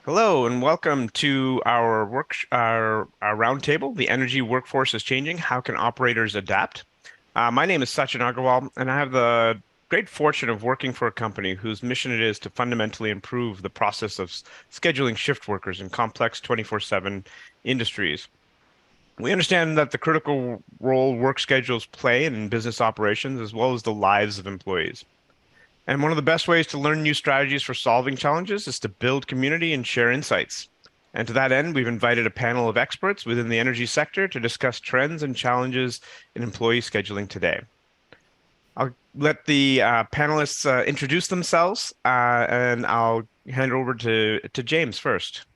Hello and welcome to our roundtable. The energy workforce is changing. How can operators adapt? My name is Sachin Agrawal, and I have the great fortune of working for a company whose mission it is to fundamentally improve the process of scheduling shift workers in complex 24/7 industries. We understand that the critical role work schedules play in business operations as well as the lives of employees. And one of the best ways to learn new strategies for solving challenges is to build community and share insights. And to that end, we've invited a panel of experts within the energy sector to discuss trends and challenges in employee scheduling today. I'll let the panelists introduce themselves, and I'll hand it over to James first.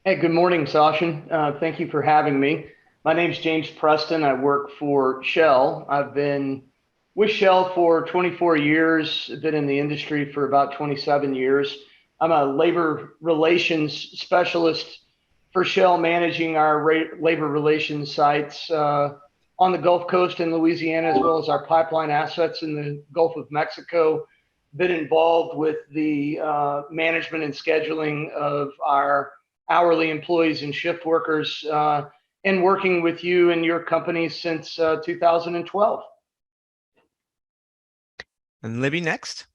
Hey, good morning, Sachin. Thank you for having me. My name's James Preston. I work for Shell. I've been with Shell for 24 years, been in the industry for about 27 years. I'm a labor relations specialist for Shell, managing our labor relations sites on the Gulf Coast in Louisiana, as well as our pipeline assets in the Gulf of Mexico. Been involved with the management and scheduling of our hourly employees and shift workers, and working with you and your company since 2012. And Libby next.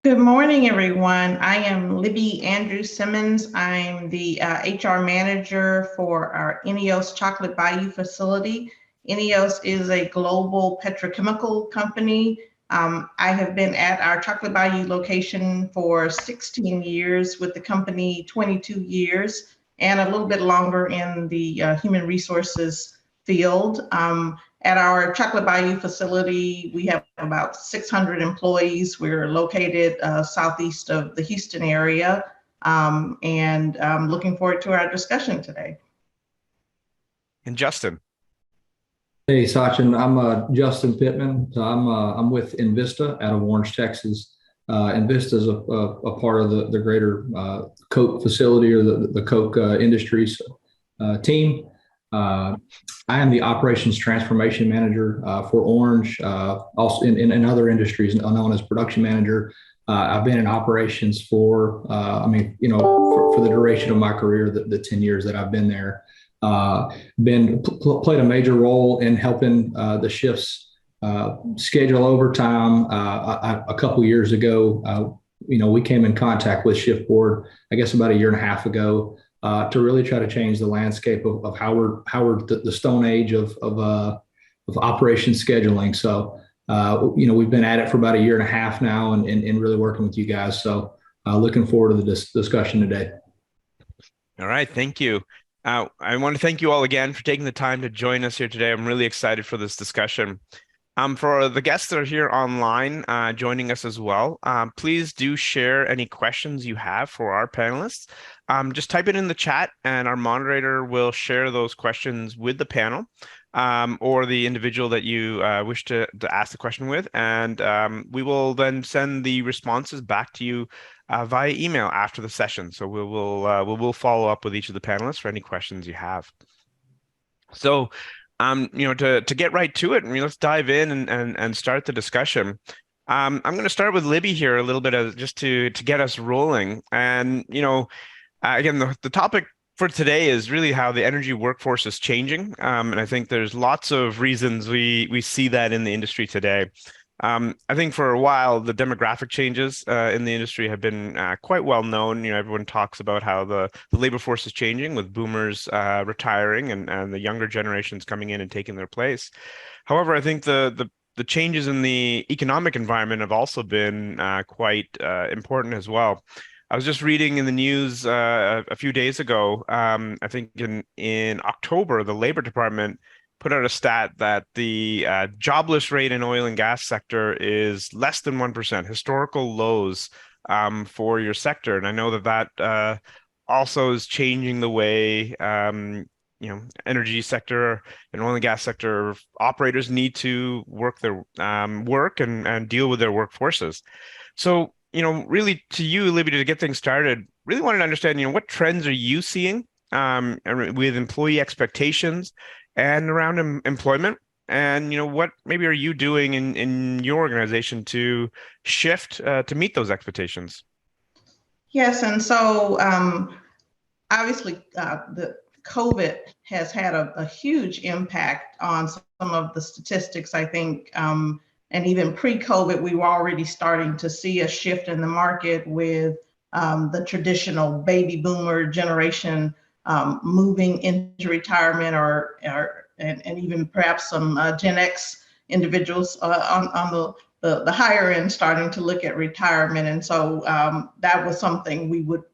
Good morning, everyone. I am Libby Andrews-Simmons. I'm the HR manager for our INEOS Chocolate Bayou facility. INEOS is a global petrochemical company. I have been at our Chocolate Bayou location for 16 years, with the company 22 years, and a little bit longer in the human resources field. At our Chocolate Bayou facility, we have about 600 employees. We're located southeast of the Houston area, and I'm looking forward to our discussion today. And Justin. Hey, Sachin. I'm Justin Pittman. So I'm with Invista out of Orange, Texas. Invista is a part of the greater Coke facility, or the Coke Industries team. I am the operations transformation manager for Orange, also in other industries known as production manager. I've been in operations for the duration of my career, the 10 years that I've been there. Played a major role in helping the shifts schedule overtime. A couple years ago, we came in contact with Shiftboard, I guess about a year and a half ago, to really try to change the landscape of how we're the stone age of operation scheduling. So we've been at it for about a year and a half now, and really working with you guys. So looking forward to the discussion today. All right, thank you. I want to thank you all again for taking the time to join us here today. I'm really excited for this discussion. For the guests that are here online joining us as well, please do share any questions you have for our panelists. Just type it in the chat, and our moderator will share those questions with the panel, or the individual that you wish to ask the question with. And we will then send the responses back to you via email after the session. So we will follow up with each of the panelists for any questions you have. So, to get right to it, let's dive in and start the discussion. I'm going to start with Libby here a little bit, just to get us rolling. And again, the topic for today is really how the energy workforce is changing, and I think there's lots of reasons we see that in the industry today. I think for a while, the demographic changes in the industry have been quite well known. Everyone talks about how the labor force is changing, with boomers retiring and the younger generations coming in and taking their place. However, I think the changes in the economic environment have also been quite important as well. I was just reading in the news a few days ago. I think in October, the Labor Department put out a stat that the jobless rate in oil and gas sector is less than 1%, historical lows for your sector. And I know that also is changing the way energy sector and oil and gas sector operators need to work their work and deal with their workforces. So, really, to you, Libby, to get things started, really wanted to understand, what trends are you seeing with employee expectations and around employment, and what maybe are you doing in your organization to shift to meet those expectations? Yes, and so obviously the COVID has had a huge impact on some of the statistics, I think. And even pre-COVID, we were already starting to see a shift in the market with the traditional baby boomer generation moving into retirement, and even perhaps some Gen X individuals on the higher end starting to look at retirement. And so that was something we would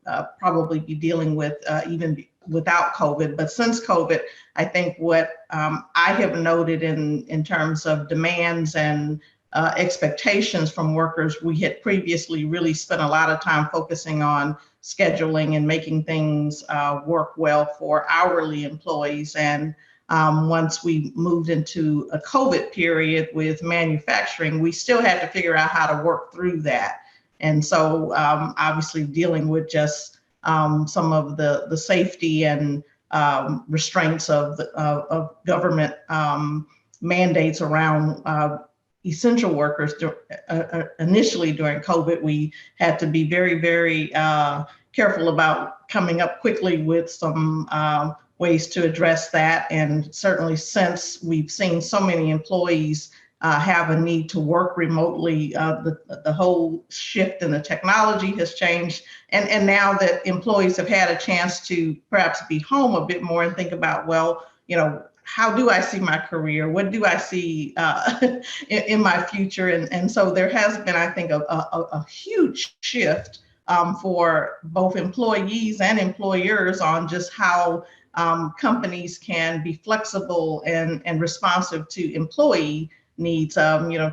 probably be dealing with even without COVID. But since COVID, I think what I have noted in terms of demands and expectations from workers, we had previously really spent a lot of time focusing on scheduling and making things work well for hourly employees. And once we moved into a COVID period with manufacturing, we still had to figure out how to work through that. And so obviously dealing with just some of the safety and restraints of government mandates around essential workers. Initially during COVID, we had to be very, very careful about coming up quickly with some ways to address that. And certainly since we've seen so many employees have a need to work remotely, the whole shift in the technology has changed. And now that employees have had a chance to perhaps be home a bit more and think about, well, how do I see my career? What do I see in my future? And so there has been, I think, a huge shift for both employees and employers on just how companies can be flexible and responsive to employee needs.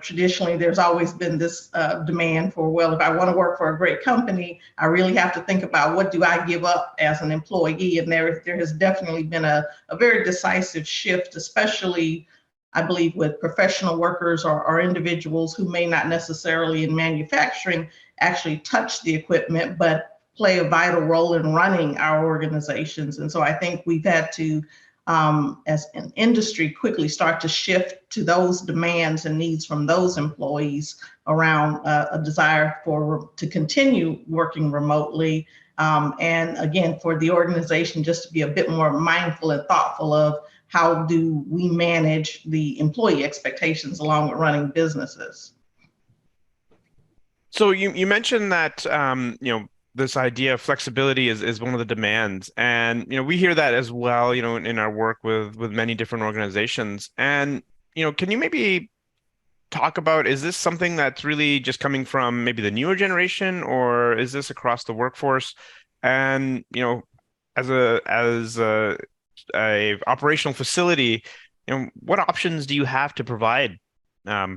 Traditionally, there's always been this demand for, well, if I want to work for a great company, I really have to think about what do I give up as an employee. And there has definitely been a very decisive shift, especially, I believe, with professional workers or individuals who may not necessarily in manufacturing actually touch the equipment, but play a vital role in running our organizations. And so I think we've had to, as an industry, quickly start to shift to those demands and needs from those employees around a desire to continue working remotely. And again, for the organization just to be a bit more mindful and thoughtful of how do we manage the employee expectations along with running businesses. So you mentioned that this idea of flexibility is one of the demands, and we hear that as well in our work with many different organizations. And can you maybe talk about, is this something that's really just coming from maybe the newer generation, or is this across the workforce? And as a operational facility, what options do you have to provide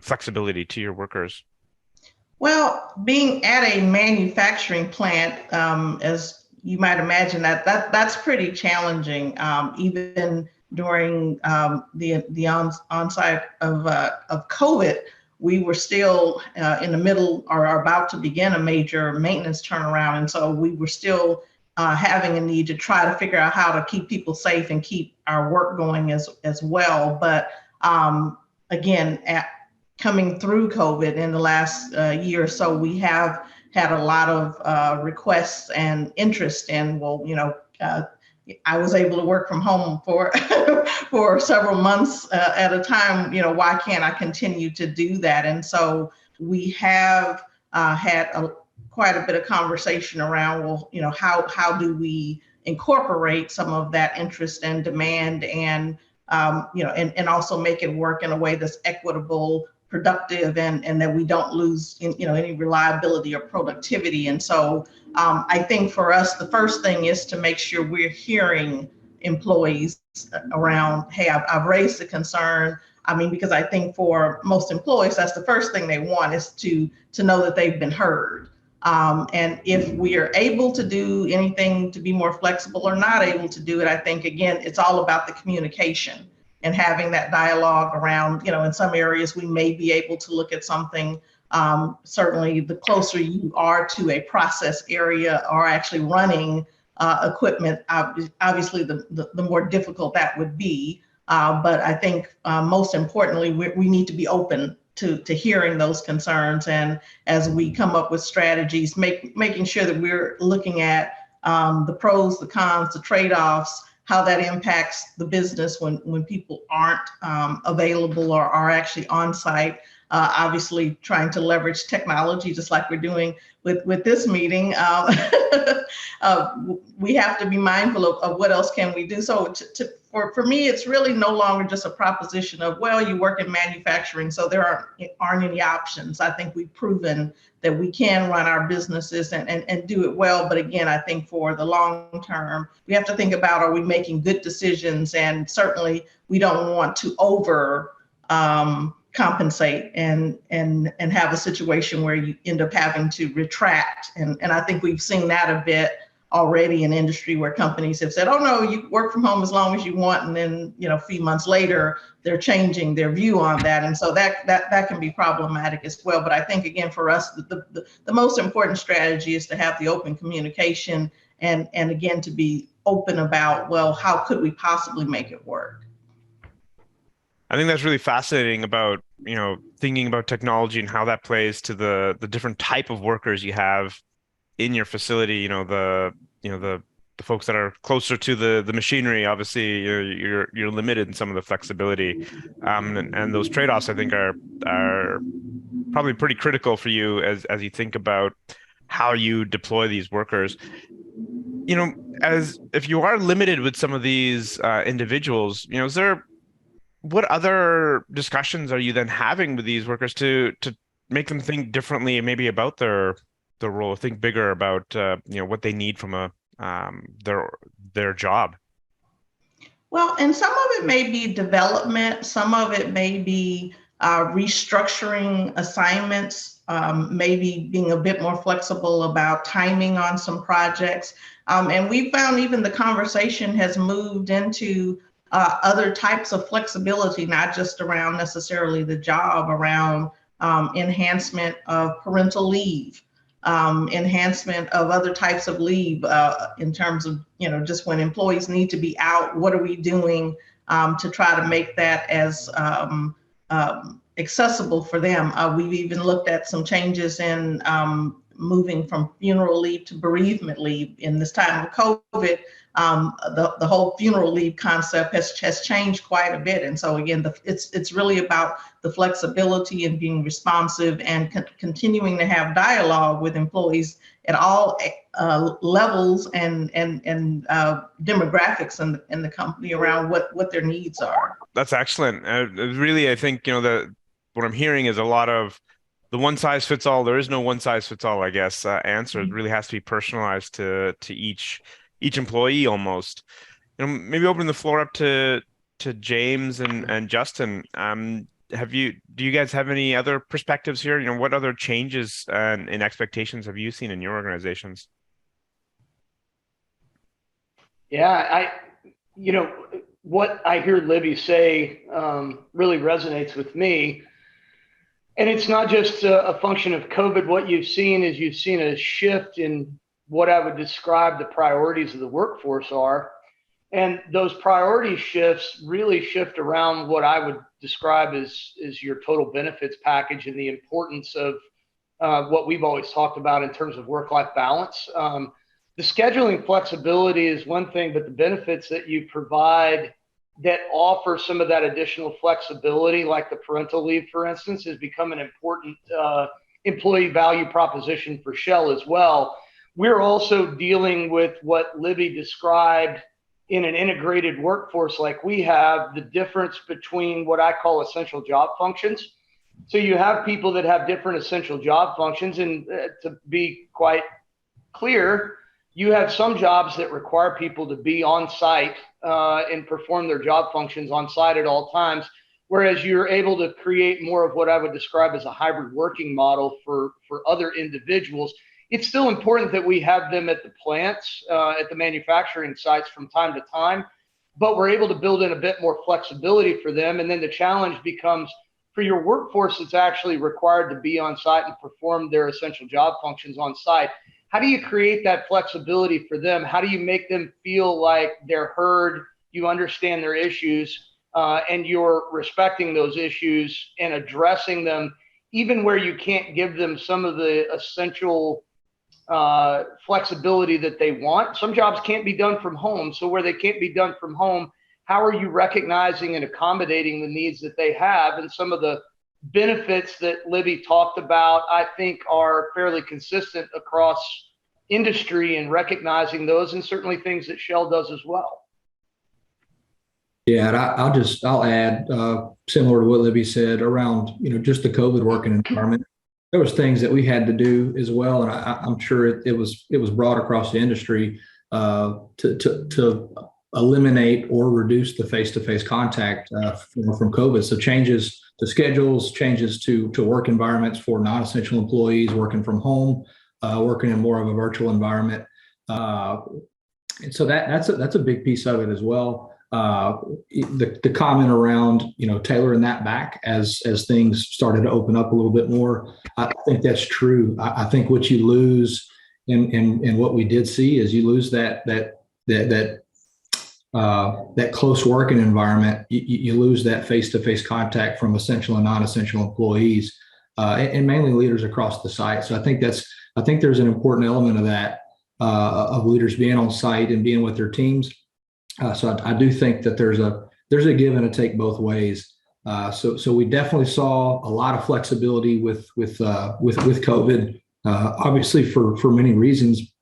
flexibility to your workers? Well, being at a manufacturing plant, as you might imagine, that's pretty challenging. Even during the onset of COVID, we were still in the middle or about to begin a major maintenance turnaround, and so we were still having a need to try to figure out how to keep people safe and keep our work going as well. But again, coming through COVID in the last year or so, we have had a lot of requests and interest in, I was able to work from home for for several months at a time. Why can't I continue to do that? And so we have had quite a bit of conversation around, how do we incorporate some of that interest and demand and also make it work in a way that's equitable, productive, and that we don't lose any reliability or productivity. And so I think for us, the first thing is to make sure we're hearing employees around, hey, I've raised the concern. Because I think for most employees, that's the first thing they want, is to know that they've been heard. And if we are able to do anything to be more flexible or not able to do it, I think, again, it's all about the communication and having that dialogue around, in some areas we may be able to look at something. Certainly the closer you are to a process area or actually running equipment, obviously the more difficult that would be. But I think most importantly, we need to be open to hearing those concerns, and as we come up with strategies, making sure that we're looking at the pros, the cons, the trade-offs, how that impacts the business when people aren't available or are actually on site. Obviously, trying to leverage technology, just like we're doing with this meeting. We have to be mindful of what else can we do. So for me, it's really no longer just a proposition of, well, you work in manufacturing, so there aren't any options. I think we've proven that we can run our businesses and do it well. But again, I think for the long term, we have to think about, are we making good decisions? And certainly we don't want to over compensate and have a situation where you end up having to retract. And I think we've seen that a bit already in industry, where companies have said, oh no, you work from home as long as you want. And then, a few months later, they're changing their view on that. And so that can be problematic as well. But I think, again, for us, the most important strategy is to have the open communication and again, to be open about, well, how could we possibly make it work? I think that's really fascinating about, thinking about technology and how that plays to the different type of workers you have in your facility. The folks that are closer to the machinery, obviously you're limited in some of the flexibility, and those trade-offs I think are probably pretty critical for you as you think about how you deploy these workers. As if you are limited with some of these individuals, what other discussions are you then having with these workers to make them think differently, maybe about their role, think bigger about what they need from their job? Well, and some of it may be development, some of it may be restructuring assignments, maybe being a bit more flexible about timing on some projects. And we found even the conversation has moved into other types of flexibility, not just around necessarily the job, around enhancement of parental leave, enhancement of other types of leave, in terms of, just when employees need to be out, what are we doing to try to make that as accessible for them? We've even looked at some changes in moving from funeral leave to bereavement leave. In this time of COVID, the whole funeral leave concept has changed quite a bit. And so again, it's really about the flexibility and being responsive and continuing to have dialogue with employees at all levels and demographics in the company around what their needs are. That's excellent. Really, I think, what I'm hearing is a lot of the one size fits all. There is no one size fits all, I guess, answer. It really has to be personalized to each employee almost. Maybe open the floor up to James and Justin. Do you guys have any other perspectives here? What other changes and expectations have you seen in your organizations? Yeah, what I hear Libby say really resonates with me. And it's not just a function of COVID. What you've seen is a shift in what I would describe the priorities of the workforce are. And those priority shifts really shift around what I would describe as your total benefits package and the importance of what we've always talked about in terms of work-life balance. The scheduling flexibility is one thing, but the benefits that you provide that offer some of that additional flexibility, like the parental leave, for instance, has become an important employee value proposition for Shell as well. We're also dealing with what Libby described in an integrated workforce like we have, the difference between what I call essential job functions. So you have people that have different essential job functions. And to be quite clear, you have some jobs that require people to be on site and perform their job functions on site at all times, whereas you're able to create more of what I would describe as a hybrid working model for other individuals. It's still important that we have them at the plants, at the manufacturing sites from time to time, but we're able to build in a bit more flexibility for them. And then the challenge becomes for your workforce that's actually required to be on site and perform their essential job functions on site. How do you create that flexibility for them? How do you make them feel like they're heard, you understand their issues, and you're respecting those issues and addressing them, even where you can't give them some of the essential flexibility that they want. Some jobs can't be done from home. So where they can't be done from home, how are you recognizing and accommodating the needs that they have? And some of the benefits that Libby talked about, I think, are fairly consistent across industry and recognizing those, and certainly things that Shell does as well. Yeah, and I'll add, similar to what Libby said around, just the COVID working environment. There was things that we had to do as well, and I'm sure it was broad across the industry to eliminate or reduce the face-to-face contact from COVID. So changes to schedules, changes to work environments for non-essential employees working from home, working in more of a virtual environment, and so that's a big piece of it as well. The comment around tailoring that back as things started to open up a little bit more, I think that's true. I think what you lose in what we did see is you lose that close working environment. You lose that face-to-face contact from essential and non-essential employees, and mainly leaders across the site. So I think there's an important element of that, of leaders being on site and being with their teams. So I do think that there's a give and a take both ways. So we definitely saw a lot of flexibility with COVID, obviously for many reasons,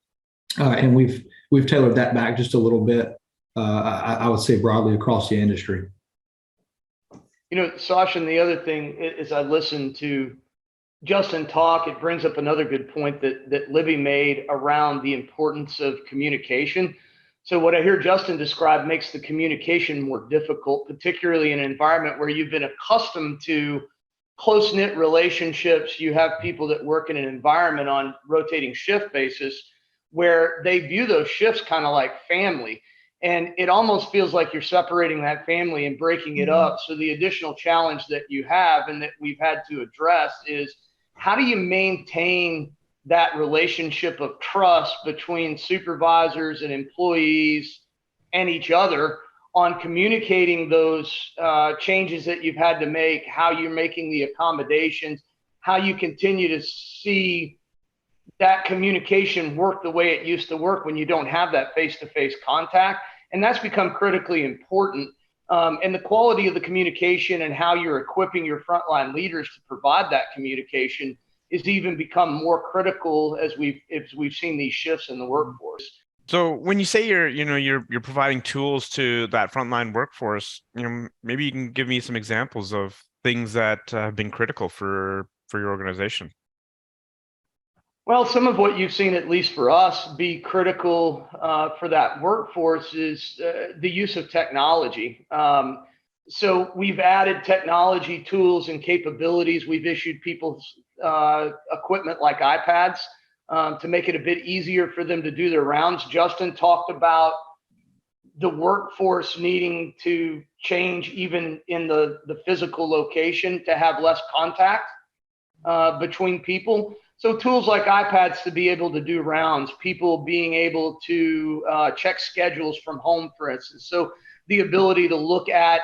and we've tailored that back just a little bit. I would say broadly across the industry. Sachin, the other thing is, I listened to Justin talk, it brings up another good point that Libby made around the importance of communication. So what I hear Justin describe makes the communication more difficult, particularly in an environment where you've been accustomed to close-knit relationships. You have people that work in an environment on rotating shift basis where they view those shifts kind of like family. And it almost feels like you're separating that family and breaking it up. So the additional challenge that you have and that we've had to address is, how do you maintain that relationship of trust between supervisors and employees and each other on communicating those changes that you've had to make, how you're making the accommodations, how you continue to see that communication work the way it used to work when you don't have that face-to-face contact. And that's become critically important. And the quality of the communication and how you're equipping your frontline leaders to provide that communication is even become more critical as we've seen these shifts in the workforce. So when you say you're providing tools to that frontline workforce, maybe you can give me some examples of things that have been critical for your organization. Well, some of what you've seen, at least for us, be critical for that workforce is the use of technology. So we've added technology tools and capabilities. We've issued people equipment like iPads to make it a bit easier for them to do their rounds. Justin talked about the workforce needing to change even in the physical location to have less contact between people. So tools like iPads to be able to do rounds, people being able to check schedules from home, for instance. So the ability to look at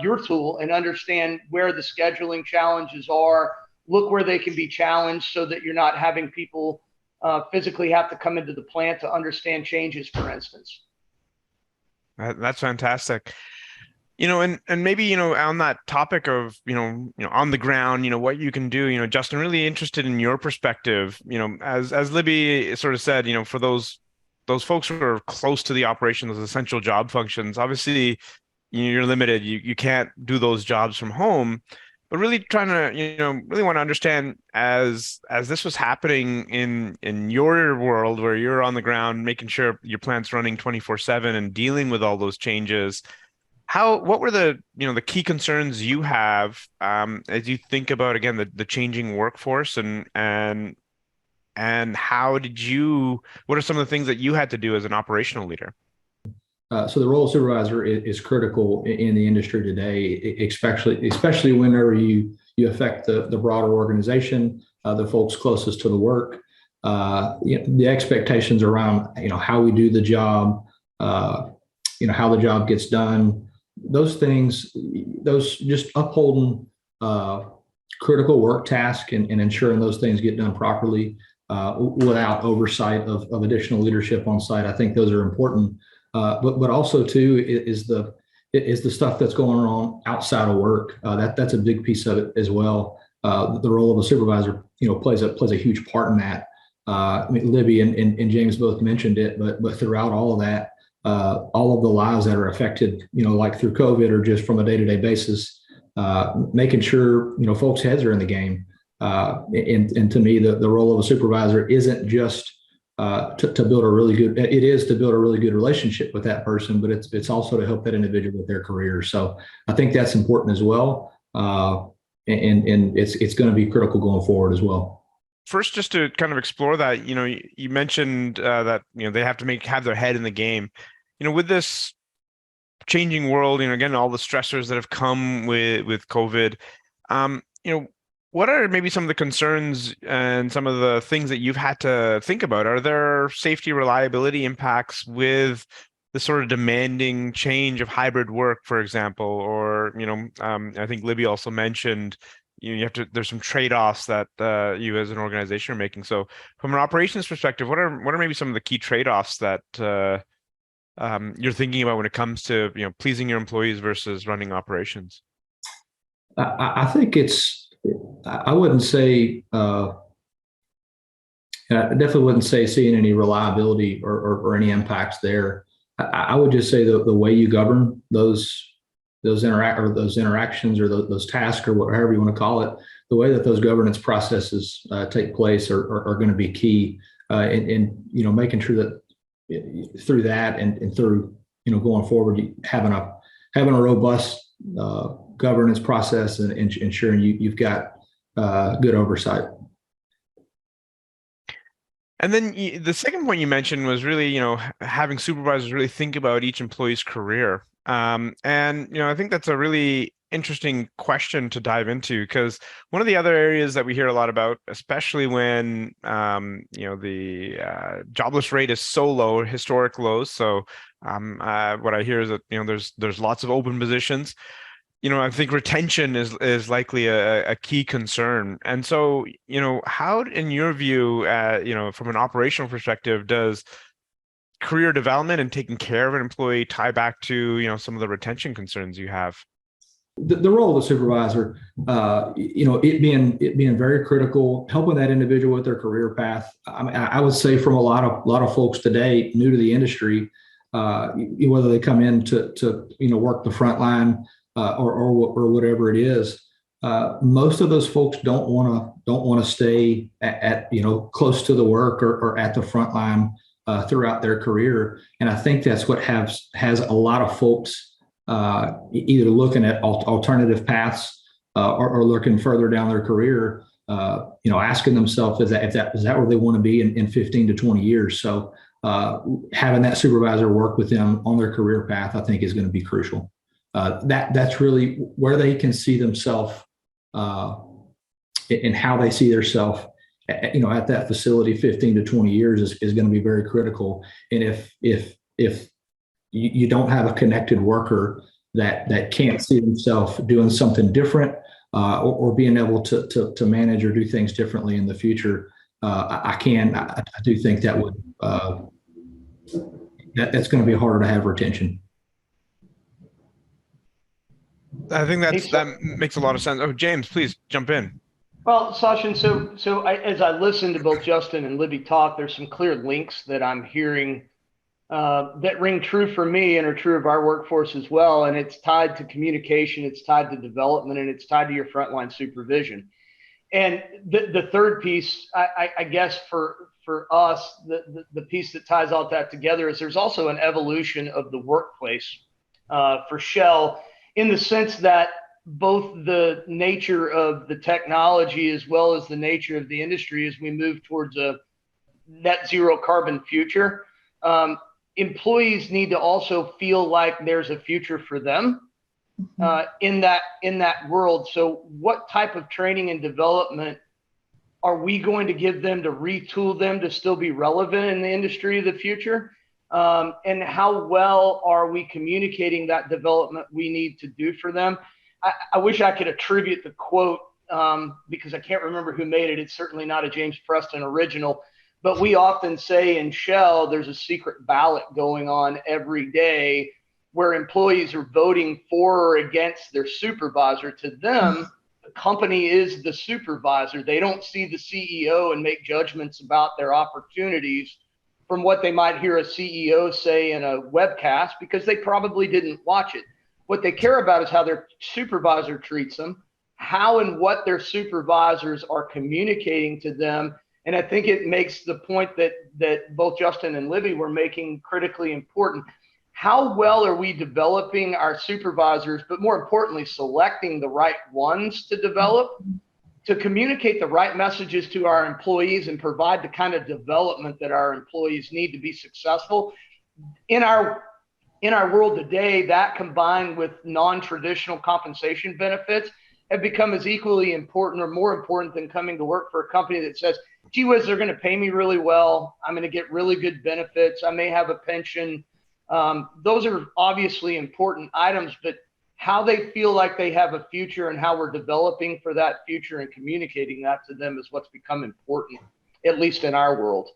your tool and understand where the scheduling challenges are, look where they can be challenged so that you're not having people physically have to come into the plant to understand changes, for instance. That's fantastic. And maybe, on that topic of, on the ground, what you can do, Justin, really interested in your perspective, as Libby sort of said, for those folks who are close to the operation, those essential job functions, obviously you're limited. You can't do those jobs from home, but really trying to, really want to understand as this was happening in your world where you're on the ground, making sure your plant's running 24/7 and dealing with all those changes. What were the key concerns you have as you think about, again, the changing workforce and what are some of the things that you had to do as an operational leader? So the role of supervisor is critical in the industry today, especially whenever you affect the broader organization, the folks closest to the work. The expectations around how we do the job, how the job gets done, those things, those just upholding critical work tasks and ensuring those things get done properly without oversight of additional leadership on site. I think those are important. But also too is the stuff that's going on outside of work. That's a big piece of it as well. The role of a supervisor, plays a huge part in that. I mean, Libby and James both mentioned it, but throughout all of that, all of the lives that are affected, like through COVID or just from a day-to-day basis, making sure, folks' heads are in the game. And to me, the role of a supervisor isn't just to build a really good, it is to build a really good relationship with that person, but it's also to help that individual with their career. So I think that's important as well. And it's going to be critical going forward as well. First, just to kind of explore that, you mentioned that, they have to have their head in the game. With this changing world, again, all the stressors that have come with COVID, what are maybe some of the concerns and some of the things that you've had to think about? Are there safety reliability impacts with the sort of demanding change of hybrid work, for example? Or, I think Libby also mentioned, there's some trade-offs that you as an organization are making. So from an operations perspective, what are maybe some of the key trade-offs that you're thinking about when it comes to, pleasing your employees versus running operations? I think I wouldn't say, I definitely wouldn't say seeing any reliability or any impacts there. I would just say the way you govern those interactions or those tasks or whatever you want to call it, the way that those governance processes take place are going to be key in making sure that through that and through going forward, having a robust governance process and ensuring you've got good oversight. And then the second point you mentioned was really, having supervisors really think about each employee's career. And, I think that's a really interesting question to dive into, because one of the other areas that we hear a lot about, especially when, the jobless rate is so low, historic lows. So what I hear is that, there's lots of open positions. I think retention is likely a key concern. And so, how, in your view, from an operational perspective, does career development and taking care of an employee tie back to, some of the retention concerns you have? The role of the supervisor, it being very critical, helping that individual with their career path. I mean, I would say from a lot of folks today new to the industry, whether they come in to work the front line or whatever it is, most of those folks don't want to stay at close to the work or at the front line throughout their career. And I think that's what has a lot of folks either looking at alternative paths or looking further down their career, asking themselves, is that where they want to be in 15 to 20 years? So having that supervisor work with them on their career path, I think, is going to be crucial. That's really where they can see themselves and how they see themselves, at that facility 15 to 20 years is going to be very critical. And if you don't have a connected worker that can't see themselves doing something different or being able to manage or do things differently in the future, I do think that would that's going to be harder to have retention. I think that makes a lot of sense. Oh, James, please jump in. Well, Sachin, so as I listen to both Justin and Libby talk, there's some clear links that I'm hearing that ring true for me and are true of our workforce as well. And it's tied to communication, it's tied to development, and it's tied to your frontline supervision. And the third piece, I guess for us, the piece that ties all that together is there's also an evolution of the workplace for Shell, in the sense that both the nature of the technology as well as the nature of the industry as we move towards a net zero carbon future, employees need to also feel like there's a future for them in that world. So what type of training and development are we going to give them to retool them to still be relevant in the industry of the future? and how well are we communicating that development we need to do for them. I wish I could attribute the quote because I can't remember who made it. It's certainly not a James Preston original, but we often say in Shell, there's a secret ballot going on every day where employees are voting for or against their supervisor. To them, the company is the supervisor. They don't see the CEO and make judgments about their opportunities from what they might hear a CEO say in a webcast because they probably didn't watch it. What they care about is how their supervisor treats them, how and what their supervisors are communicating to them. And I think it makes the point that both Justin and Libby were making critically important. How well are we developing our supervisors, but more importantly, selecting the right ones to develop, to communicate the right messages to our employees and provide the kind of development that our employees need to be successful? In our world today, that combined with non-traditional compensation benefits have become as equally important or more important than coming to work for a company that says, gee whiz, they're going to pay me really well. I'm going to get really good benefits. I may have a pension. Those are obviously important items, but how they feel like they have a future and how we're developing for that future and communicating that to them is what's become important, at least in our world.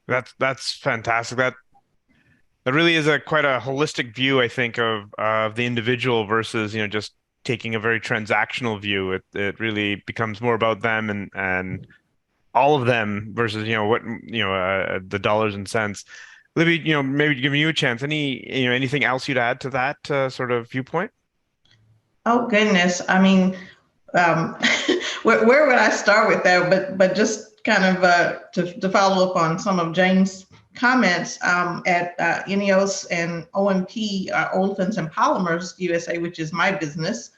That's fantastic. That really is quite a holistic view, I think, of the individual versus, just taking a very transactional view. It really becomes more about them and all of them versus, the dollars and cents. Libby, maybe giving you a chance. Anything else you'd add to that sort of viewpoint? Oh, goodness. I mean, where would I start with that? But just kind of to follow up on some of James' comments, at INEOS and OMP, Olefins and Polymers USA, which is my business,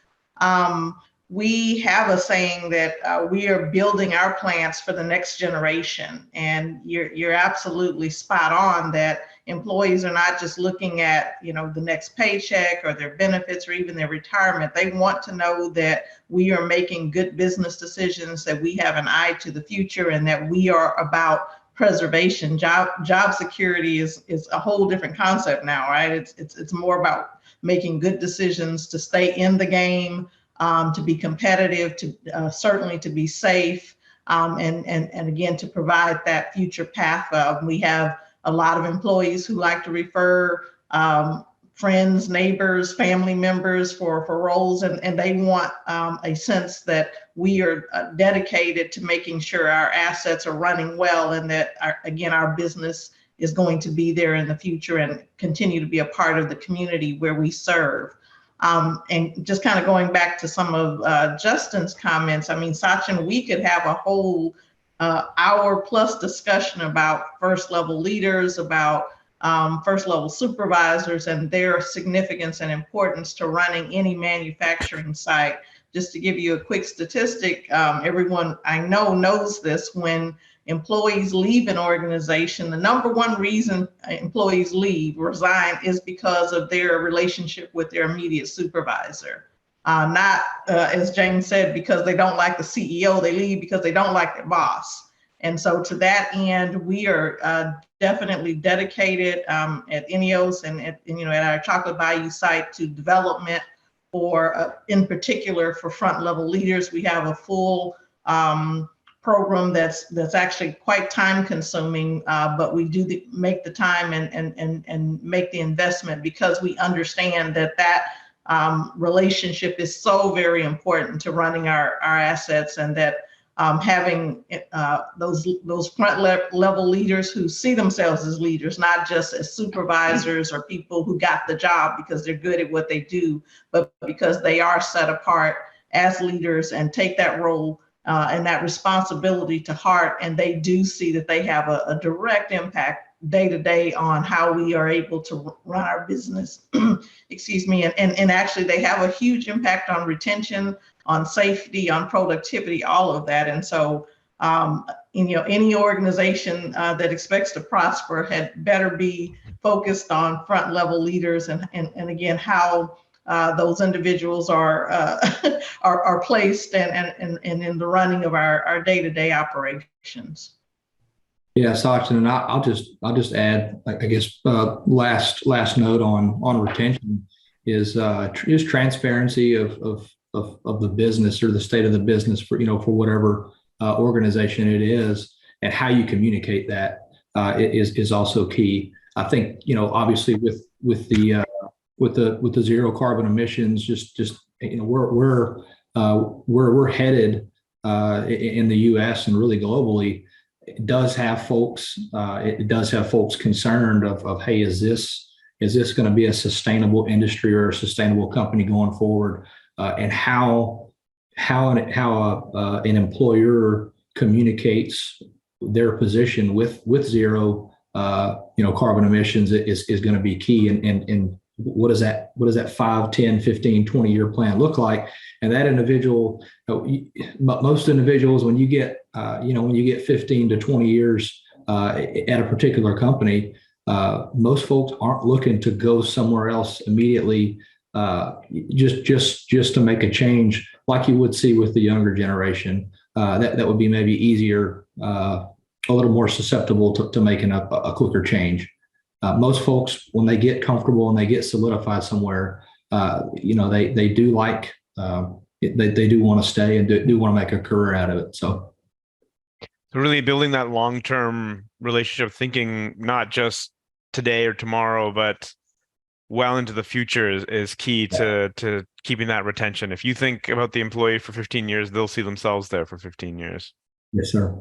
we have a saying that we are building our plants for the next generation. And you're absolutely spot on that employees are not just looking at, the next paycheck or their benefits or even their retirement. They want to know that we are making good business decisions, that we have an eye to the future, and that we are about preservation. Job security is a whole different concept now, right? It's more about making good decisions to stay in the game, to be competitive, to certainly to be safe, and again, to provide that future path. We have a lot of employees who like to refer friends, neighbors, family members for roles, and they want a sense that we are dedicated to making sure our assets are running well, and that our business is going to be there in the future and continue to be a part of the community where we serve. And just kind of going back to some of Justin's comments, I mean, Sachin, we could have a whole hour plus discussion about first level leaders, about first level supervisors and their significance and importance to running any manufacturing site. Just to give you a quick statistic, everyone I know knows this: when employees leave an organization, the number one reason employees resign, is because of their relationship with their immediate supervisor. Not, as James said, because they don't like the CEO, they leave because they don't like their boss. And so to that end, we are definitely dedicated at INEOS and at our Chocolate Bayou site to development for, in particular, for front level leaders. We have a full program that's actually quite time consuming, but we do make the time and make the investment because we understand that relationship is so very important to running our assets, and that having those front level leaders who see themselves as leaders, not just as supervisors or people who got the job because they're good at what they do, but because they are set apart as leaders and take that role and that responsibility to heart, and they do see that they have a direct impact day to day on how we are able to run our business. Excuse me, and actually they have a huge impact on retention, on safety, on productivity, all of that. And so, any organization that expects to prosper had better be focused on front level leaders and again how those individuals are placed and in the running of our day-to-day operations. Yeah, Sachin, and I'll just add, I guess, last note on retention is just transparency of the business or the state of the business for for whatever organization it is, and how you communicate that is also key. I think obviously with the zero carbon emissions, just we're headed in the U.S. and really globally. It does have folks concerned of hey, is this going to be a sustainable industry or a sustainable company going forward, and how an employer communicates their position with zero carbon emissions is going to be key, and what does that 5, 10, 15, 20-year plan look like? And that individual, most individuals, when you get 15 to 20 years at a particular company, most folks aren't looking to go somewhere else immediately, just to make a change like you would see with the younger generation. That would be maybe easier, a little more susceptible to making a quicker change. Most folks, when they get comfortable and they get solidified somewhere, they do they do want to stay and do want to make a career out of it. So really building that long-term relationship, thinking not just today or tomorrow, but well into the future is key to keeping that retention. If you think about the employee for 15 years, they'll see themselves there for 15 years. Yes, sir.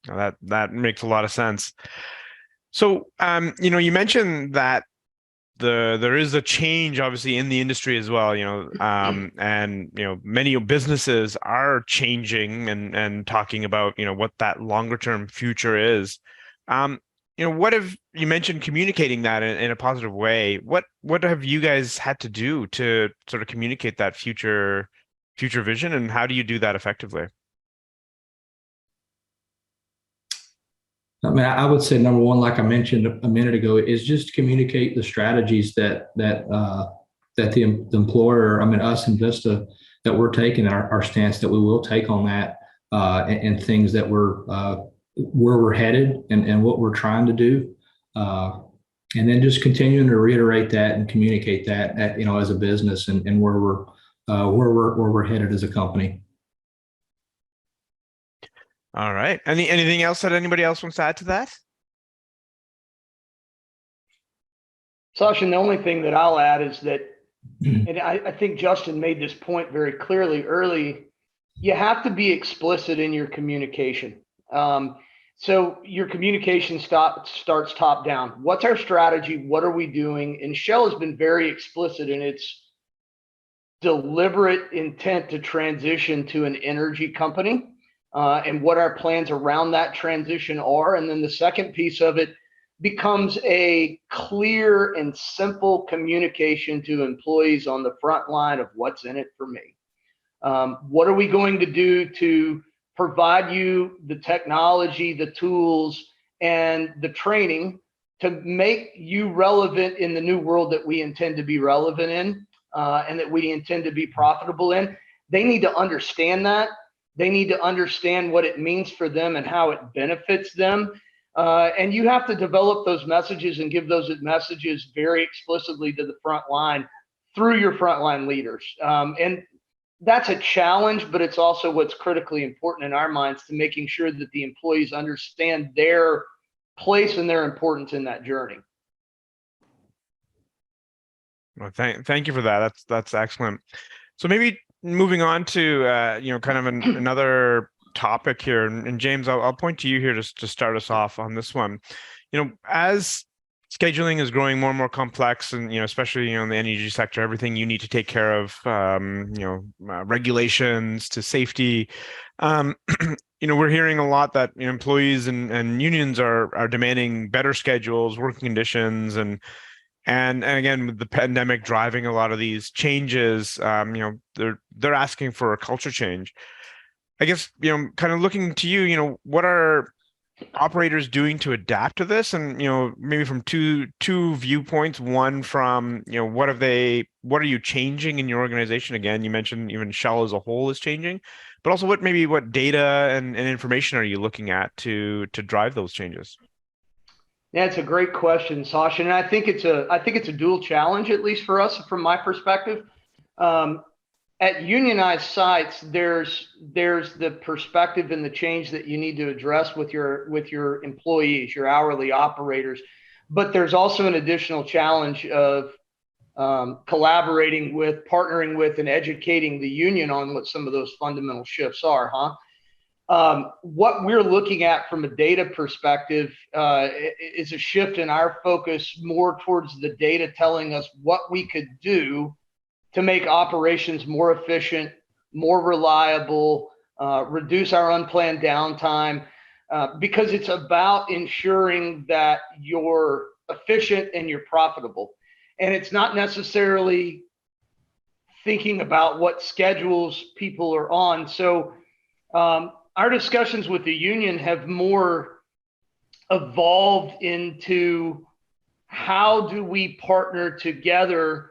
That makes a lot of sense. So, you mentioned that there is a change obviously in the industry as well, and many businesses are changing and talking about what that longer term future is. What have you mentioned communicating that in a positive way? What have you guys had to do to sort of communicate that future vision, and how do you do that effectively? I mean, I would say number one, like I mentioned a minute ago, is just communicate the strategies that the employer, I mean, us in Vista, that we're taking, our stance that we will take on that, and things that we're where we're headed and what we're trying to do, and then just continuing to reiterate that and communicate that as a business, and where we're headed as a company. All right. Anything else that anybody else wants to add to that? Sachin, the only thing that I'll add is that, and I think Justin made this point very clearly early, you have to be explicit in your communication. So your communication starts top down. What's our strategy? What are we doing? And Shell has been very explicit in its deliberate intent to transition to an energy company, and what our plans around that transition are. And then the second piece of it becomes a clear and simple communication to employees on the front line of what's in it for me. What are we going to do to provide you the technology, the tools, and the training to make you relevant in the new world that we intend to be relevant in, and that we intend to be profitable in? They need to understand that. They need to understand what it means for them and how it benefits them. And you have to develop those messages and give those messages very explicitly to the front line through your frontline leaders. And that's a challenge, but it's also what's critically important in our minds to making sure that the employees understand their place and their importance in that journey. Well, thank you for that. That's excellent. So maybe moving on to kind of another topic here, and James, I'll point to you here to start us off on this one. As scheduling is growing more and more complex, and especially in the energy sector, everything you need to take care of, regulations to safety. We're hearing a lot that employees and unions are demanding better schedules, working conditions, and again, with the pandemic driving a lot of these changes, they're asking for a culture change. I guess, kind of looking to you, what are operators doing to adapt to this? And, maybe from two viewpoints. One from, what are you changing in your organization? Again, you mentioned even Shell as a whole is changing, but also what data and information are you looking at to drive those changes? Yeah, it's a great question, Sasha, and I think it's a dual challenge, at least for us, from my perspective. Um, at unionized sites, there's the perspective and the change that you need to address with your employees, your hourly operators, but there's also an additional challenge of collaborating with, partnering with, and educating the union on what some of those fundamental shifts are, huh? What we're looking at from a data perspective is a shift in our focus more towards the data telling us what we could do to make operations more efficient, more reliable, reduce our unplanned downtime, because it's about ensuring that you're efficient and you're profitable. And it's not necessarily thinking about what schedules people are on. So our discussions with the union have more evolved into how do we partner together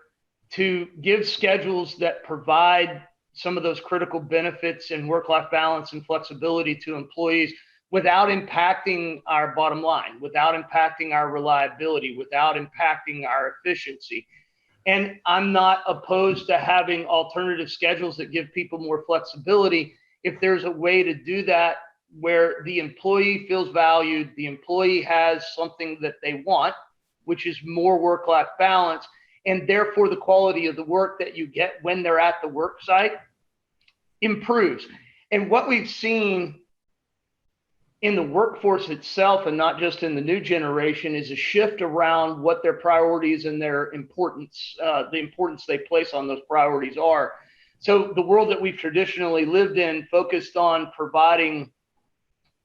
to give schedules that provide some of those critical benefits and work-life balance and flexibility to employees without impacting our bottom line, without impacting our reliability, without impacting our efficiency. And I'm not opposed to having alternative schedules that give people more flexibility if there's a way to do that where the employee feels valued, the employee has something that they want, which is more work-life balance, and therefore the quality of the work that you get when they're at the work site improves. And what we've seen in the workforce itself, and not just in the new generation, is a shift around what their priorities and their importance, the importance they place on those priorities are. So the world that we've traditionally lived in focused on providing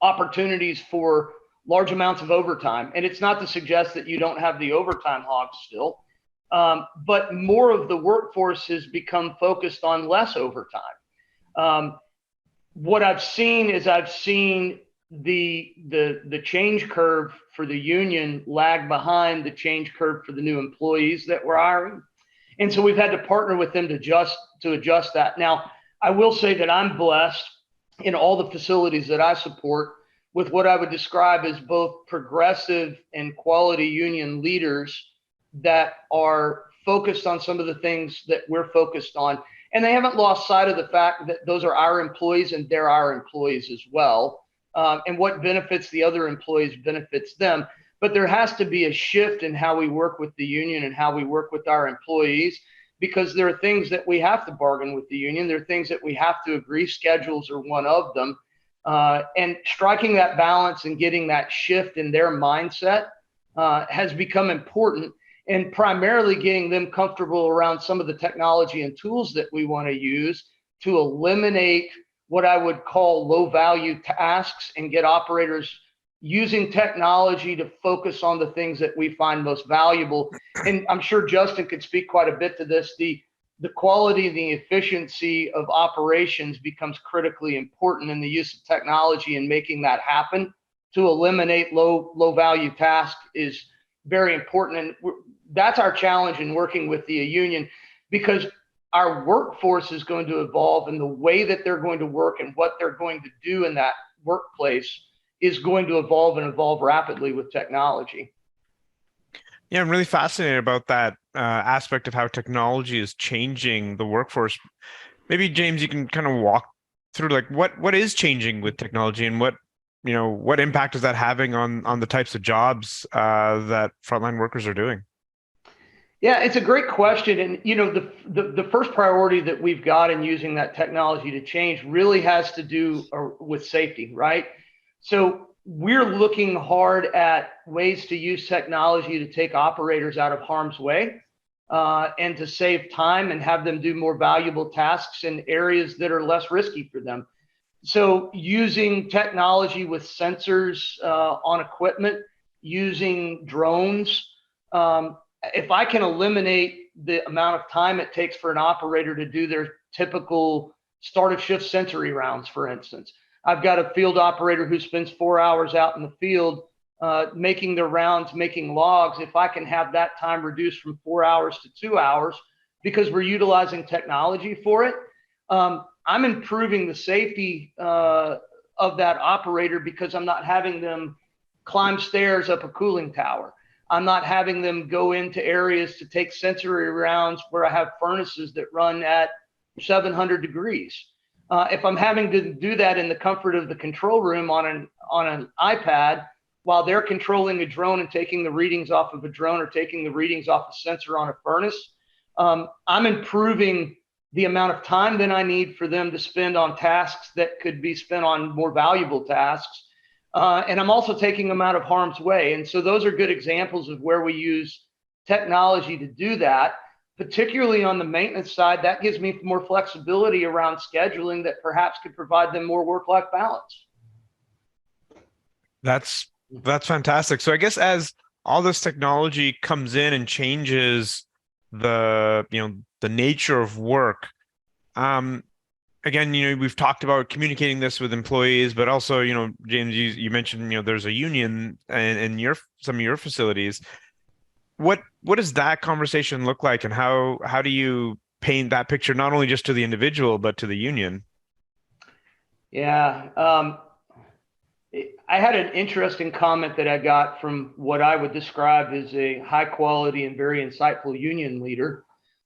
opportunities for large amounts of overtime. And it's not to suggest that you don't have the overtime hogs still, but more of the workforce has become focused on less overtime. What I've seen is the change curve for the union lag behind the change curve for the new employees that we're hiring. And so we've had to partner with them to adjust that. Now, I will say that I'm blessed in all the facilities that I support with what I would describe as both progressive and quality union leaders that are focused on some of the things that we're focused on. And they haven't lost sight of the fact that those are our employees and they're our employees as well. And what benefits the other employees benefits them. But there has to be a shift in how we work with the union and how we work with our employees, because there are things that we have to bargain with the union. There are things that we have to agree. Schedules are one of them. And striking that balance and getting that shift in their mindset has become important, and primarily getting them comfortable around some of the technology and tools that we want to use to eliminate what I would call low value tasks and get operators using technology to focus on the things that we find most valuable. And I'm sure Justin could speak quite a bit to this. The quality and the efficiency of operations becomes critically important in the use of technology, and making that happen to eliminate low value tasks is very important. And that's our challenge in working with the union, because our workforce is going to evolve, and the way that they're going to work and what they're going to do in that workplace is going to evolve rapidly with technology. Yeah, I'm really fascinated about that aspect of how technology is changing the workforce. Maybe James, you can kind of walk through like what is changing with technology, and what impact is that having on the types of jobs that frontline workers are doing? Yeah, it's a great question. And the first priority that we've got in using that technology to change really has to do with safety, right? So we're looking hard at ways to use technology to take operators out of harm's way and to save time and have them do more valuable tasks in areas that are less risky for them. So using technology with sensors on equipment, using drones, if I can eliminate the amount of time it takes for an operator to do their typical start of shift sensory rounds, for instance, I've got a field operator who spends 4 hours out in the field making their rounds, making logs. If I can have that time reduced from 4 hours to 2 hours because we're utilizing technology for it, I'm improving the safety of that operator, because I'm not having them climb stairs up a cooling tower. I'm not having them go into areas to take sensory rounds where I have furnaces that run at 700 degrees. If I'm having to do that in the comfort of the control room on an iPad, while they're controlling a drone and taking the readings off of a drone or taking the readings off a sensor on a furnace, I'm improving the amount of time that I need for them to spend on tasks that could be spent on more valuable tasks. And I'm also taking them out of harm's way. And so those are good examples of where we use technology to do that, particularly on the maintenance side. That gives me more flexibility around scheduling that perhaps could provide them more work-life balance. That's fantastic. So I guess as all this technology comes in and changes the nature of work, again, we've talked about communicating this with employees, but also, James, you mentioned, there's a union in some of your facilities. What does that conversation look like, and how do you paint that picture not only just to the individual but to the union? Yeah, I had an interesting comment that I got from what I would describe as a high quality and very insightful union leader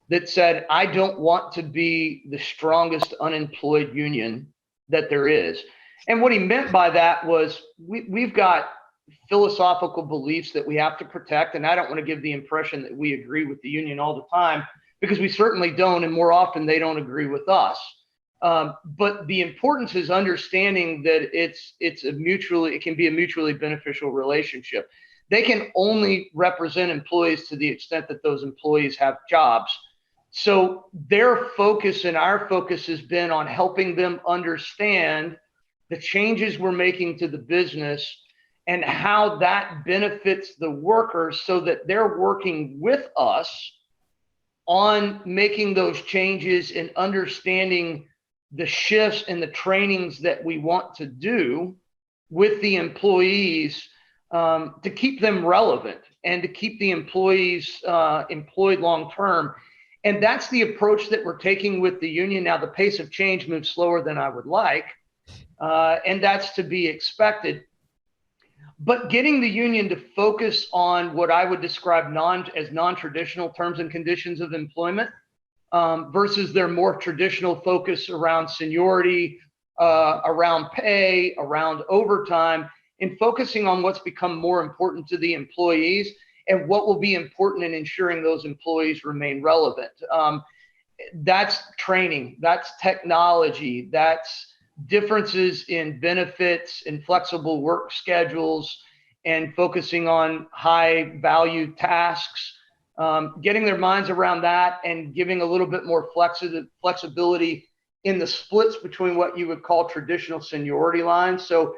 that said, I don't want to be the strongest unemployed union that there is. And what he meant by that was we've got philosophical beliefs that we have to protect. And I don't want to give the impression that we agree with the union all the time, because we certainly don't. And more often they don't agree with us. But the importance is understanding that it can be a mutually beneficial relationship. They can only represent employees to the extent that those employees have jobs. So their focus and our focus has been on helping them understand the changes we're making to the business and how that benefits the workers, so that they're working with us on making those changes and understanding the shifts and the trainings that we want to do with the employees, to keep them relevant and to keep the employees employed long term. And that's the approach that we're taking with the union. Now, the pace of change moves slower than I would like, and that's to be expected. But getting the union to focus on what I would describe as non-traditional terms and conditions of employment, versus their more traditional focus around seniority, around pay, around overtime, and focusing on what's become more important to the employees and what will be important in ensuring those employees remain relevant. That's training, that's technology, that's differences in benefits and flexible work schedules, and focusing on high value tasks. Getting their minds around that and giving a little bit more flexibility in the splits between what you would call traditional seniority lines. So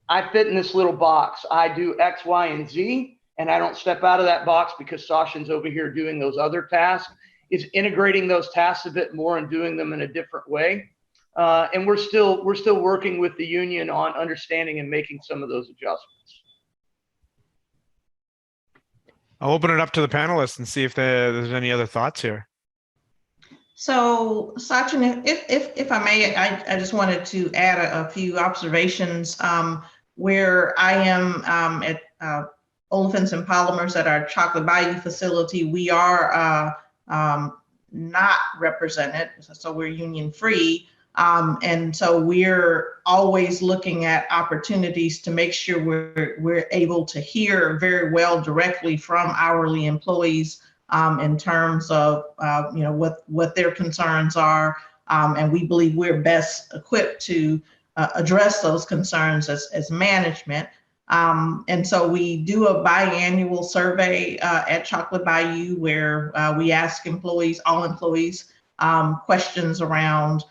I fit in this little box. I do X, Y, and Z, and I don't step out of that box because Sachin's over here doing those other tasks. It's integrating those tasks a bit more and doing them in a different way. And we're still working with the union on understanding and making some of those adjustments. I'll open it up to the panelists and see if there's any other thoughts here. So, Sachin, if I may, I just wanted to add a few observations. Where I am at Olefins and Polymers at our Chocolate Bayou facility, we are not represented, so we're union free. And so we're always looking at opportunities to make sure we're able to hear very well directly from hourly employees in terms of what their concerns are, and we believe we're best equipped to address those concerns as management. And so we do a biannual survey at Chocolate Bayou where we ask all employees, questions around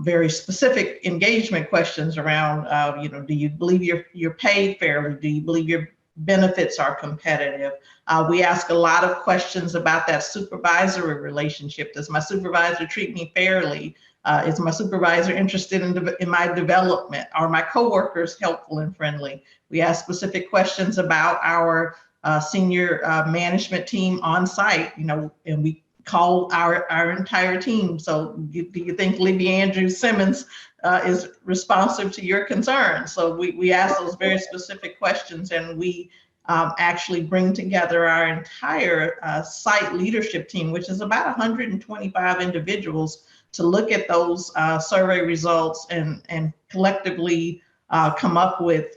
very specific engagement questions around, do you believe you're paid fairly? Do you believe your benefits are competitive? We ask a lot of questions about that supervisory relationship. Does my supervisor treat me fairly? Is my supervisor interested in my development? Are my coworkers helpful and friendly? We ask specific questions about our senior management team on site, and we call our entire team. So do you think Libby Andrews-Simmons is responsive to your concerns. So we ask those very specific questions, and we actually bring together our entire site leadership team, which is about 125 individuals, to look at those survey results and collectively come up with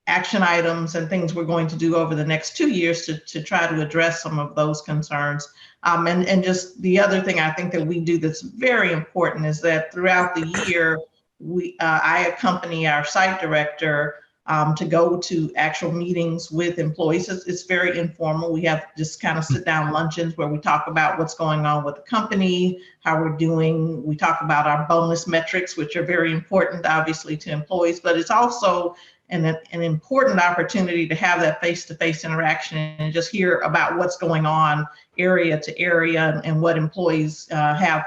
action items and things we're going to do over the next 2 years to try to address some of those concerns. And just the other thing I think that we do that's very important is that throughout the year, I accompany our site director to go to actual meetings with employees. It's very informal. We have just kind of sit down luncheons where we talk about what's going on with the company, how we're doing. We talk about our bonus metrics, which are very important, obviously, to employees, but it's also an important opportunity to have that face-to-face interaction and just hear about what's going on area to area and what employees have,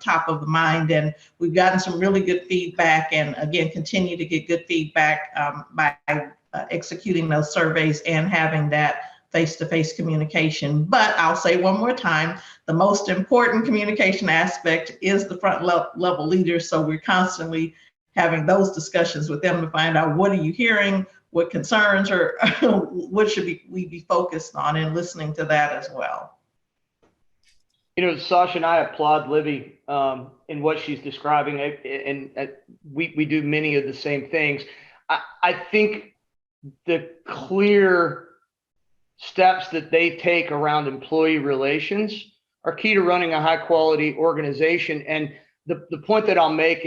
top of the mind. And we've gotten some really good feedback, and again, continue to get good feedback by executing those surveys and having that face-to-face communication. But I'll say one more time, the most important communication aspect is the front level leaders. So we're constantly having those discussions with them to find out, what are you hearing, what concerns, or what should we be focused on, and listening to that as well. Sasha and I applaud Libby in what she's describing, and we do many of the same things. I think the clear steps that they take around employee relations are key to running a high quality organization. And the point that I'll make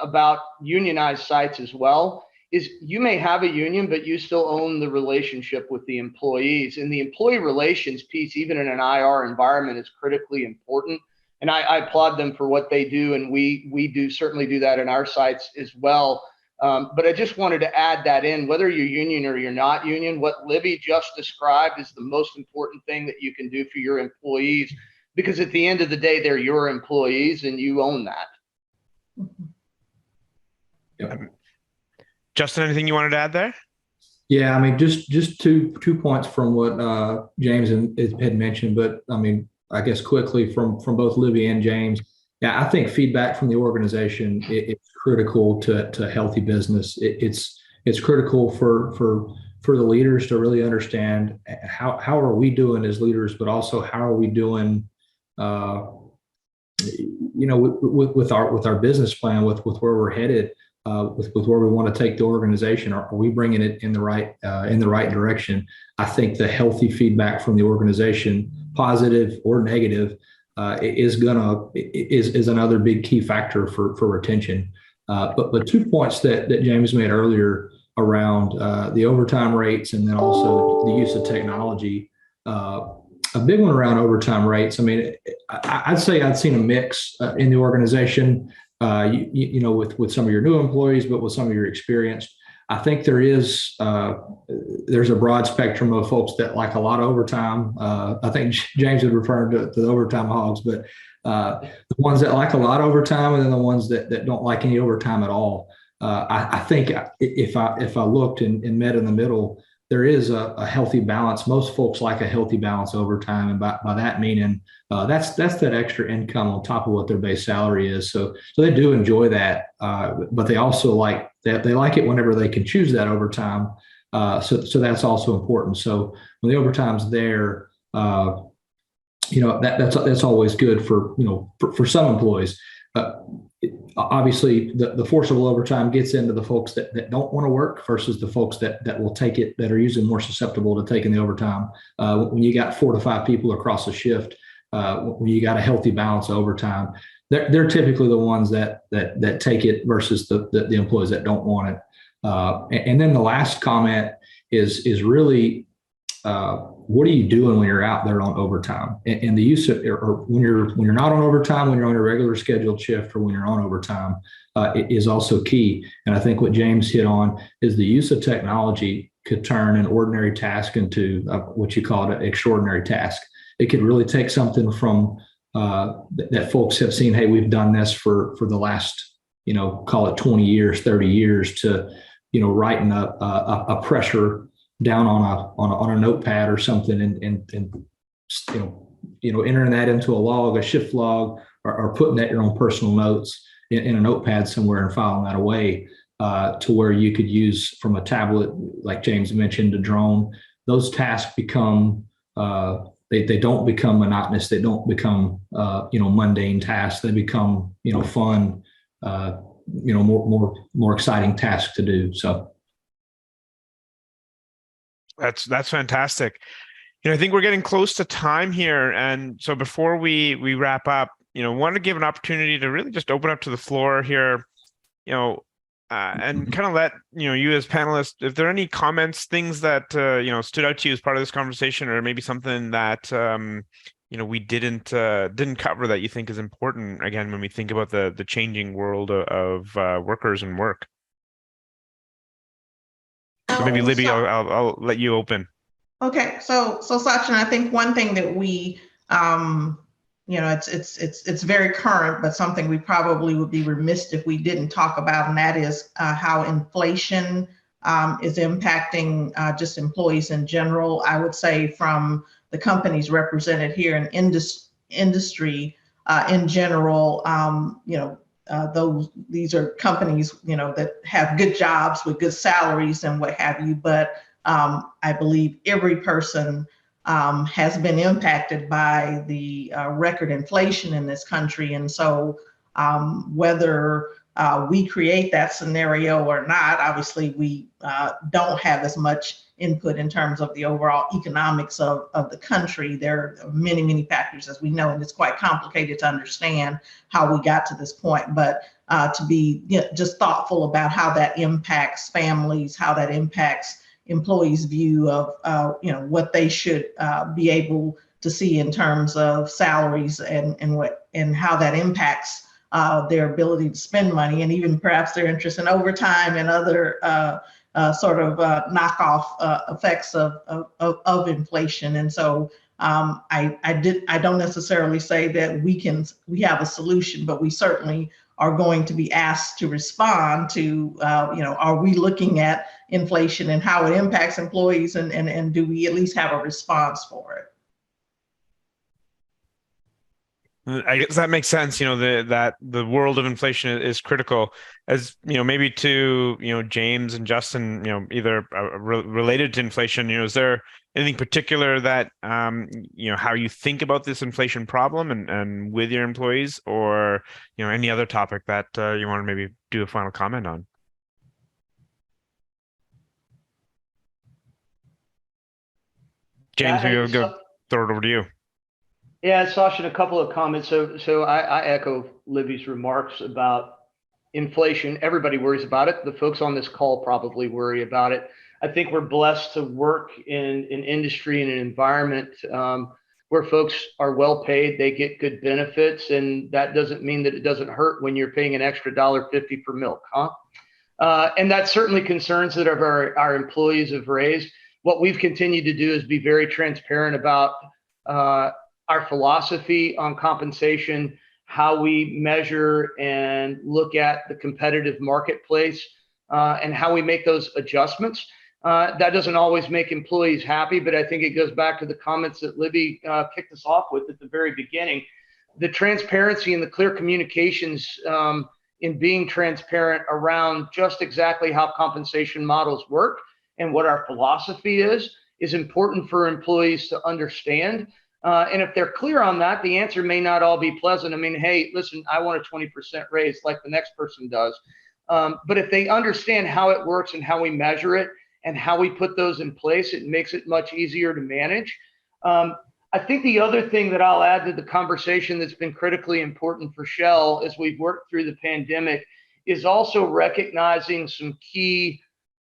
about unionized sites as well is you may have a union, but you still own the relationship with the employees. And the employee relations piece, even in an IR environment, is critically important. And I applaud them for what they do. And we certainly do that in our sites as well. But I just wanted to add that in, whether you're union or you're not union, what Libby just described is the most important thing that you can do for your employees, because at the end of the day, they're your employees and you own that. Yep. Justin, anything you wanted to add there? Yeah, I mean, just two points from what James had mentioned, but I mean, I guess quickly from both Libby and James. Yeah, I think feedback from the organization it's critical to healthy business. It's critical for the leaders to really understand how are we doing as leaders, but also how are we doing, with our business plan, with where we're headed, with where we want to take the organization. Are we bringing it in the right direction? I think the healthy feedback from the organization, positive or negative, is another big key factor for retention. But 2 points that James made earlier around the overtime rates, and then also the use of technology. A big one around overtime rates. I mean, I'd say I'd seen a mix in the organization, with some of your new employees, but with some of your experienced. I think there's a broad spectrum of folks that like a lot of overtime. I think James had referred to the overtime hogs, but the ones that like a lot of overtime, and then the ones that don't like any overtime at all. I think if I looked and met in the middle, there is a healthy balance. Most folks like a healthy balance overtime, and by that meaning that's that extra income on top of what their base salary is. So they do enjoy that, but they also like that. They like it whenever they can choose that overtime. So that's also important. So when the overtime's there, that's always good for some employees. Obviously, the forcible overtime gets into the folks that don't want to work versus the folks that will take it, that are usually more susceptible to taking the overtime. When you got 4 to 5 people across a shift, when you got a healthy balance of overtime, they're typically the ones that take it versus the employees that don't want it. And then the last comment is really, what are you doing when you're out there on overtime? And the use of, or when you're not on overtime, when you're on a regular scheduled shift, or when you're on overtime, is also key. And I think what James hit on is the use of technology could turn an ordinary task into what you call an extraordinary task. It could really take something from that folks have seen, hey, we've done this for the last, call it 20 years, 30 years, to, writing a pressure down on a notepad or something, and entering that into a log, a shift log, or putting that in your own personal notes. in a notepad somewhere and filing that away to where you could use from a tablet, like James mentioned, a drone. Those tasks become they don't become monotonous. They don't become mundane tasks. They become fun, more exciting tasks to do. So that's fantastic. I think we're getting close to time here, and so before we wrap up, want to give an opportunity to really just open up to the floor here, and kind of let you as panelists, if there are any comments, things that stood out to you as part of this conversation, or maybe something that we didn't cover that you think is important, again, when we think about the changing world of workers and work. So maybe Libby, I'll let you open. Okay, so Sachin, I think one thing that we, it's very current, but something we probably would be remiss if we didn't talk about, and that is how inflation is impacting just employees in general. I would say from the companies represented here in industry in general, these are companies that have good jobs with good salaries and what have you, but I believe every person has been impacted by the record inflation in this country. And so whether we create that scenario or not, obviously we don't have as much input in terms of the overall economics of the country. There are many, many factors, as we know, and it's quite complicated to understand how we got to this point. But to be just thoughtful about how that impacts families, how that impacts employees' view of what they should be able to see in terms of salaries and how that impacts their ability to spend money, and even perhaps their interest in overtime and other sort of knockoff effects of inflation. And so I don't necessarily say that we have a solution, but we certainly are going to be asked to respond to, are we looking at inflation and how it impacts employees, and do we at least have a response for it? I guess that makes sense. That the world of inflation is critical. As maybe to James and Justin, either related to inflation. Is there anything particular that how you think about this inflation problem and with your employees, or any other topic that you want to maybe do a final comment on? James, maybe I'll go throw it over to you. Yeah, Sachin, a couple of comments. So I echo Libby's remarks about inflation. Everybody worries about it. The folks on this call probably worry about it. I think we're blessed to work in an industry and an environment where folks are well paid, they get good benefits, and that doesn't mean that it doesn't hurt when you're paying an extra $1.50 for milk, huh? And that's certainly concerns that our employees have raised. What we've continued to do is be very transparent about our philosophy on compensation, how we measure and look at the competitive marketplace, and how we make those adjustments. That doesn't always make employees happy, but I think it goes back to the comments that Libby kicked us off with at the very beginning. The transparency and the clear communications in being transparent around just exactly how compensation models work and what our philosophy is important for employees to understand. And if they're clear on that, the answer may not all be pleasant. I mean, hey, listen, I want a 20% raise like the next person does. But if they understand how it works and how we measure it and how we put those in place, it makes it much easier to manage. I think the other thing that I'll add to the conversation that's been critically important for Shell as we've worked through the pandemic is also recognizing some key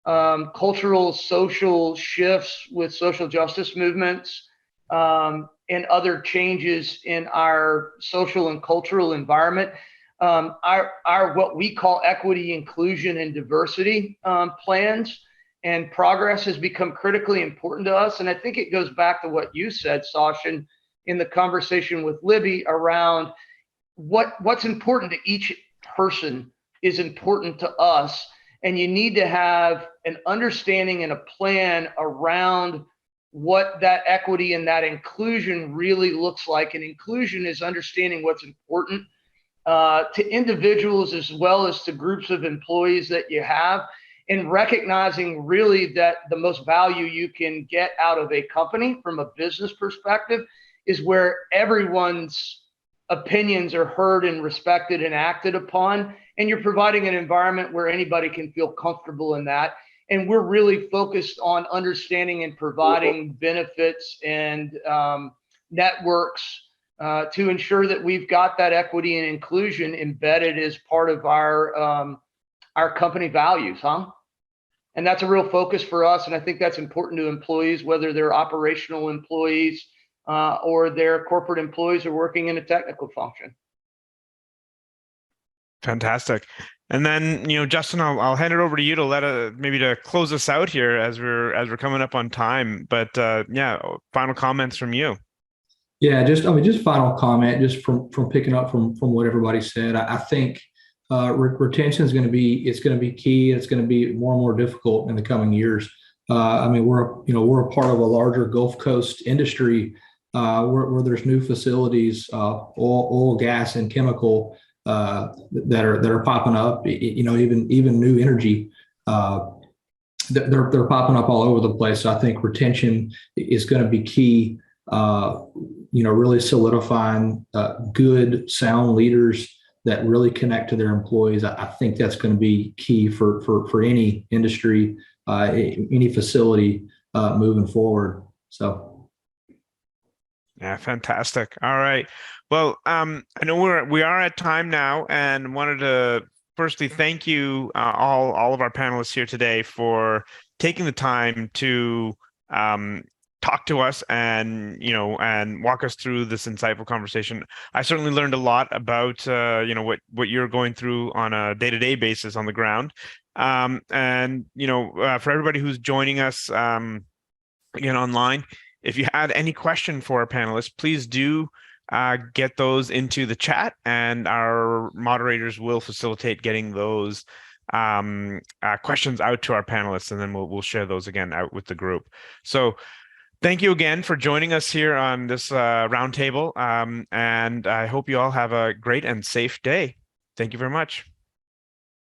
cultural, social shifts with social justice movements, and other changes in our social and cultural environment. Our what we call equity, inclusion, and diversity plans and progress has become critically important to us. And I think it goes back to what you said, Sachin, in the conversation with Libby around what's important to each person is important to us. And you need to have an understanding and a plan around what that equity and that inclusion really looks like. And inclusion is understanding what's important to individuals as well as to groups of employees that you have, and recognizing really that the most value you can get out of a company from a business perspective is where everyone's opinions are heard and respected and acted upon. And you're providing an environment where anybody can feel comfortable in that. And we're really focused on understanding and providing benefits and networks to ensure that we've got that equity and inclusion embedded as part of our company values, And that's a real focus for us. And I think that's important to employees, whether they're operational employees or they're corporate employees or working in a technical function. Fantastic. And then, Justin, I'll hand it over to you to maybe to close us out here as we're coming up on time. But yeah, final comments from you. Yeah, just final comment, just from picking up from what everybody said. I think retention is going to be key. It's going to be more and more difficult in the coming years. We're a part of a larger Gulf Coast industry where there's new facilities, oil, gas, and chemical that are popping up. Even new energy. They're popping up all over the place. So I think retention is going to be key. Really solidifying good, sound leaders that really connect to their employees. I think that's going to be key for any industry, any facility moving forward. So. Yeah, fantastic. All right. Well, I know we are at time now, and wanted to firstly thank you all of our panelists here today for taking the time to talk to us and walk us through this insightful conversation. I certainly learned a lot about what you're going through on a day-to-day basis on the ground. For everybody who's joining us again online, if you had any question for our panelists, please do get those into the chat, and our moderators will facilitate getting those questions out to our panelists, and then we'll share those again out with the group. So thank you again for joining us here on this roundtable, and I hope you all have a great and safe day. Thank you very much.